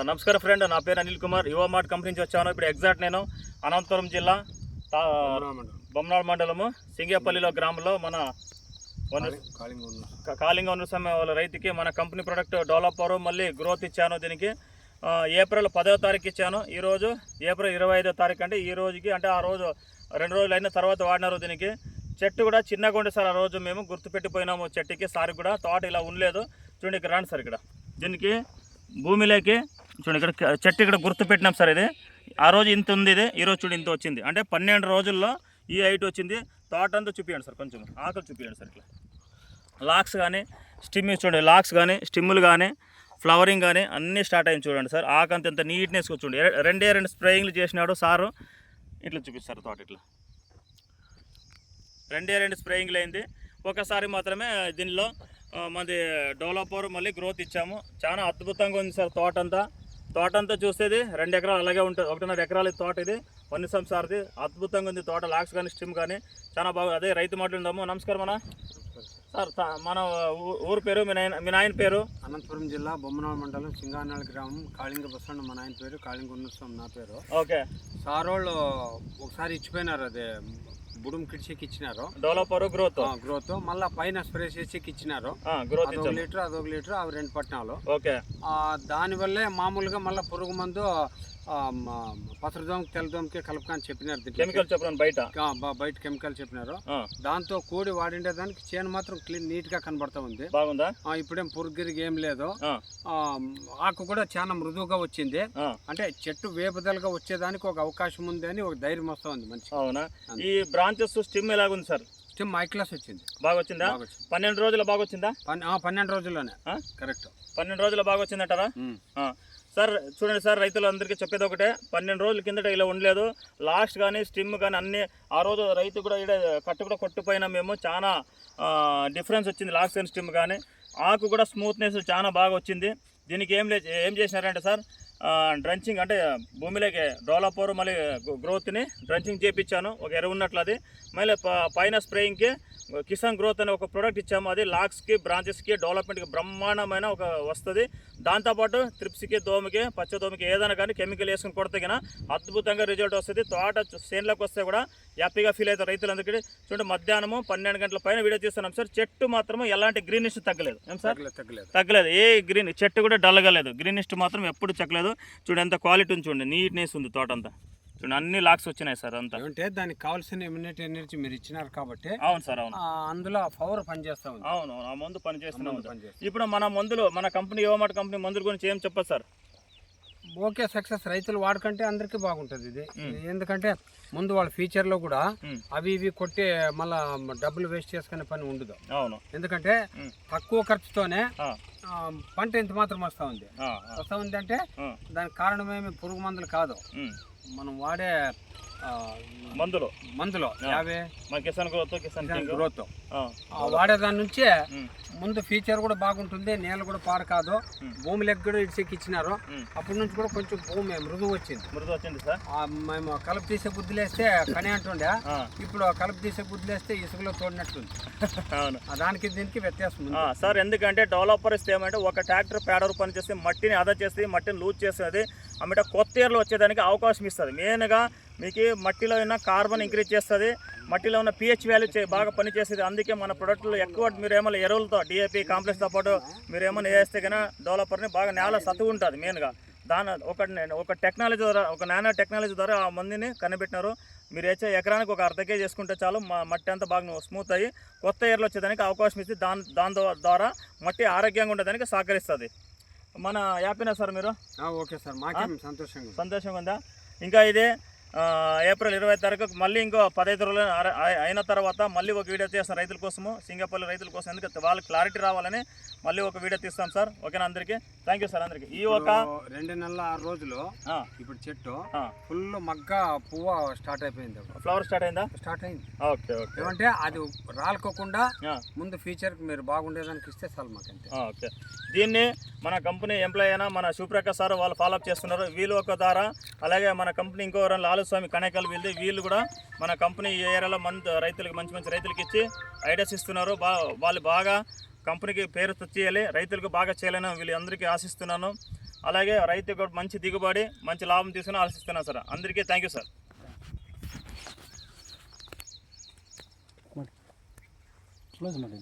నమస్కారం ఫ్రెండ్, నా పేరు అనిల్ కుమార్. యువ మార్ట్ కంపెనీ నుంచి వచ్చాను. ఇప్పుడు ఎగ్జాక్ట్ నేను అనంతపురం జిల్లా బొమ్మనాడు మండలము సింగేపల్లిలో గ్రామంలో మన కాళింగ ఉన్నసమ్మ వాళ్ళ రైతుకి మన కంపెనీ ప్రొడక్ట్ డెవలపరు మళ్ళీ గ్రోత్ ఇచ్చాను. దీనికి ఏప్రిల్ 10వ తారీఖు ఇచ్చాను. ఈరోజు ఏప్రిల్ 25వ తారీఖు, అంటే ఈ రోజుకి, అంటే ఆ రోజు 2 రోజులు అయిన తర్వాత వాడినారు. దీనికి చెట్టు కూడా చిన్నగా ఉండే సార్. ఆ రోజు మేము గుర్తుపెట్టిపోయినాము చెట్టుకి. సార్ కూడా తోట ఇలా ఉండలేదు. చూడండి, ఇక్కడ రాండి సార్. ఇక్కడ దీనికి భూమిలోకి చూడండి, ఇక్కడ చెట్టు ఇక్కడ గుర్తు పెట్టినాం సార్. ఇది ఆ రోజు ఇంత ఉంది, ఇది ఈరోజు చూడండి ఇంత వచ్చింది. అంటే 12 రోజుల్లో ఈ హైట్ వచ్చింది. తోట అంతా చూపించండి సార్, కొంచెం ఆకులు చూపించండి సార్. ఇట్లా లాక్స్ కానీ స్టిమ్ చూడండి, లాక్స్ కానీ స్టిమ్ములు కానీ ఫ్లవరింగ్ కానీ అన్నీ స్టార్ట్ అయింది చూడండి సార్. ఆకంత ఎంత నీట్నెస్ చూడండి. 2 స్ప్రేయింగ్లు చేసినాడు సారు. ఇట్లా చూపిస్తారు తోట. ఇట్లా 2 స్ప్రేయింగ్లు అయింది. ఒకసారి మాత్రమే దీనిలో మనది డెవలపర్ మళ్ళీ గ్రోత్ ఇచ్చాము. చాలా అద్భుతంగా ఉంది సార్. తోట అంతా చూసేది 2 ఎకరాలు అలాగే ఉంటుంది. 1.5 ఎకరాల తోట ఇది వన్నిసం సార్ది. అద్భుతంగా ఉంది తోట. లాక్స్ కానీ స్టిమ్ కానీ చాలా బాగా. అదే రైతు మాట్లాడుదాము. నమస్కారం అన్న. సార్ మన ఊరు పేరు, మీ నాయన పేరు? అనంతపురం జిల్లా బొమ్మనాడు మండలం సింగానాళ గ్రామం, కాళింగ బస్టాండ్. మా నాయన పేరు కాళింగ ఉన్నస్వామి, నా పేరు. ఓకే. సార్ వాళ్ళు ఒకసారి ఇచ్చిపోయినారు. అదే బుడుం కిడిచేకి ఇచ్చినారు డెవలపర్ గ్రోత్. మళ్ళీ పైన స్ప్రే చేసేకి ఇచ్చినారు. అదొక లీటర్ అవి 2 పట్నాలు. ఓకే. దానివల్లే మామూలుగా మళ్ళీ పురుగు మందు పసరదోమకి తెల్లదోమకి కలుపుకొని చెప్పినారు. కెమికల్ చెప్పినారు, బయట కెమికల్ చెప్పినారు. దాంతో కూడి వాడిండే దానికి చేను మాత్రం క్లీన్ నీట్ గా కనబడతా ఉంది. బాగుందా? ఇప్పుడేం పురుగుగిరికి ఏం లేదు. ఆకు కూడా చాలా మృదువుగా వచ్చింది. అంటే చెట్టు వేపుదలుగా వచ్చేదానికి ఒక అవకాశం ఉంది అని ఒక ధైర్యం వస్తా ఉంది మంచి. అవునా? ఈ బ్రాంచెస్ స్టిమ్ ఎలాగుంది సార్? స్టిమ్ హై క్లాస్ వచ్చింది. బాగా వచ్చిందా? 12 రోజులు బాగా వచ్చిందా? 12 రోజుల్లోనే కరెక్ట్. 12 రోజులు బాగా వచ్చిందంటారా? సార్ చూడండి సార్, రైతులందరికీ చెప్పేది ఒకటే, 12 రోజుల కిందట ఇలా ఉండలేదు. లాస్ట్ కానీ స్టిమ్ కానీ అన్నీ ఆ రోజు రైతు కూడా ఇక్కడ కట్టు కూడా కొట్టుపోయినా మేము. చాలా డిఫరెన్స్ వచ్చింది లాస్ట్ అండ్ స్టిమ్ కానీ. ఆకు కూడా స్మూత్నెస్ చాలా బాగా వచ్చింది. దీనికి ఏం చేసినారంటే సార్, డ్రంచింగ్ అంటే భూమిలోకి డెవలపర్ మళ్ళీ గ్రోత్ని డ్రంచింగ్ చేయించాను. ఒక ఎరువు ఉన్నట్లు అది. మళ్ళీ పైన స్ప్రేయింగ్కి కిసాన్ గ్రోత్ అనే ఒక ప్రోడక్ట్ ఇచ్చాము. అది లాక్స్కి బ్రాంచెస్కి డెవలప్మెంట్కి బ్రహ్మాండమైన ఒక వస్తుంది. దాంతోపాటు త్రిప్స్కి దోమకి పచ్చదోమకి ఏదైనా కానీ కెమికల్ వేసుకుని కొడితే కానీ అద్భుతంగా రిజల్ట్ వస్తుంది. తోట చేనులోకి వస్తే కూడా హ్యాపీగా ఫీల్ అవుతారు రైతులందరికీ. చూడండి, మధ్యాహ్నము 12 గంటల పైన వీడియో తీస్తున్నాం సార్. చెట్టు మాత్రం ఎలాంటి గ్రీనిష్ తగ్గలేదు. ఏం సార్? తగ్గలేదు. ఏ గ్రీన్ చెట్టు కూడా డల్గా లేదు. గ్రీనిస్ట్ మాత్రం ఎప్పుడు చెక్కలేదు. చూడండి ఎంత క్వాలిటీ ఉంది, చూడండి నీట్నెస్ ఉంది తోట అంతా. చూడండి అన్ని లాక్స్ వచ్చినాయి సార్. అంతా అంటే దానికి కావాల్సిన ఇమ్యూనిటీ ఎనర్జీ మీరు ఇచ్చినారు కాబట్టి. అవును సార్, అవును. అందులో పవర్ పనిచేస్తా ఉంది. అవును, ఆ మందు పనిచేస్తున్నాం. ఇప్పుడు మన మందులు, మన కంపెనీ యువ మార్ట్ కంపెనీ మందుల గురించి ఏం చెప్పదు సార్? Okay, success. రైతులు వాడుకుంటే అందరికీ బాగుంటుంది ఇది. ఎందుకంటే ముందు వాళ్ళ ఫ్యూచర్లో కూడా అవి ఇవి కొట్టి మళ్ళా డబ్బులు వేస్ట్ చేసుకునే పని ఉండదు. అవును. ఎందుకంటే తక్కువ ఖర్చుతోనే పంట ఇంత మాత్రం వస్తూ ఉంది అంటే దానికి కారణమేమి పురుగు మందులు కాదు, మనం వాడే మందులు కిసాన్ గ్రోత్ వాడేదాని నుంచే ముందు ఫీచర్ కూడా బాగుంటుంది. నేల కూడా పాడు కాదు. భూమిలోకి కూడా ఇడిసేకి ఇచ్చినారు. అప్పటి నుంచి కూడా కొంచెం భూమి మృదువు వచ్చింది సార్. మేము కలుపు తీసే గుద్దులేస్తే కని అంటుండే, ఇప్పుడు కలుపు తీసే గుద్దులేస్తే ఇసుకలో తోడినట్టుంది. దానికి దీనికి వ్యత్యాసం ఉంది సార్. ఎందుకంటే డెవలపర్ ఇస్తే ఏమంటే ఒక ట్రాక్టర్ ప్యాడర్ పని చేస్తే మట్టిని అదా చేసి మట్టిని లూజ్ చేస్తుంది. అమ్మట కొత్త ఇయర్లో వచ్చేదానికి అవకాశం ఇస్తుంది. మెయిన్గా మీకు మట్టిలో ఉన్న కార్బన్ ఇంక్రీజ్ చేస్తుంది. మట్టిలో ఉన్న pH వాల్యూ బాగా పనిచేస్తుంది. అందుకే మన ప్రొడక్ట్లు ఎక్కువ మీరు ఏమైనా ఎరువులతో DAP కాంప్లెక్స్తో పాటు మీరు ఏమైనా వేస్తే కన్నా డెవలపర్ని బాగా నేల సత్తువు ఉంటుంది. మెయిన్గా దాని ఒక టెక్నాలజీ ద్వారా, ఒక నానో టెక్నాలజీ ద్వారా ఆ మందిని కనిపెట్టినారు. మీరు వేసే ఎకరానికి ఒక 1/2 kg చేసుకుంటే చాలు, మట్టి అంతా బాగా స్మూత్ అయ్యి కొత్త ఇయర్లో వచ్చేదానికి అవకాశం ఇస్తే దాని ద్వారా మట్టి ఆరోగ్యంగా ఉండడానికి సహకరిస్తుంది. మన హ్యాపీనా సార్ మీరు? ఓకే సార్, మాకేం సంతోషంగా ఉందా? ఇంకా ఇదే ఏప్రిల్ 20 తారీఖు మళ్ళీ ఇంకో 15 రోజులు అయిన తర్వాత మళ్ళీ ఒక వీడియో తీస్తాం రైతుల కోసము, సింగపల్లి రైతుల కోసం. ఎందుకంటే వాళ్ళకి క్లారిటీ రావాలని మళ్ళీ ఒక వీడియో తీస్తాం సార్. ఓకేనా? అందరికీ థ్యాంక్ యూ సార్. అందరికీ ఈ ఒక 2 నెలల 6 రోజులు ఇప్పుడు చెట్టు ఫుల్ మగ్గ పువ్వు స్టార్ట్ అయిపోయింది. ఫ్లవర్ స్టార్ట్ అయింది. ఓకే. ఏమంటే అది రాలుకోకుండా ముందు ఫ్యూచర్ మీరు బాగుండేదానికి ఇస్తే చాలు మాకంతే. ఓకే. దీన్ని మన కంపెనీ ఎంప్లాయ్ అయినా మన శివప్రకాష్ సార్ వాళ్ళు ఫాలోఅప్ చేస్తున్నారు. వీళ్ళు ఒక ద్వారా, అలాగే మన కంపెనీ ఇంకో లాలుస్వామి కనేకల్ వీళ్ళు కూడా మన కంపెనీ ఈ ఏరియాలో రైతులకి మంచి రైతులకి ఇచ్చి ఐడియాస్ ఇస్తున్నారు. వాళ్ళు బాగా కంపెనీకి పేరు తెచ్చేయాలి, రైతులకు బాగా చేయాలని వీళ్ళందరికీ ఆశిస్తున్నాను. అలాగే రైతు కూడా మంచి దిగుబడి మంచి లాభం తీసుకుని ఆలోచిస్తున్నాను సార్. అందరికీ థ్యాంక్ యూ సార్. క్లోజ్ ಮಾಡಿ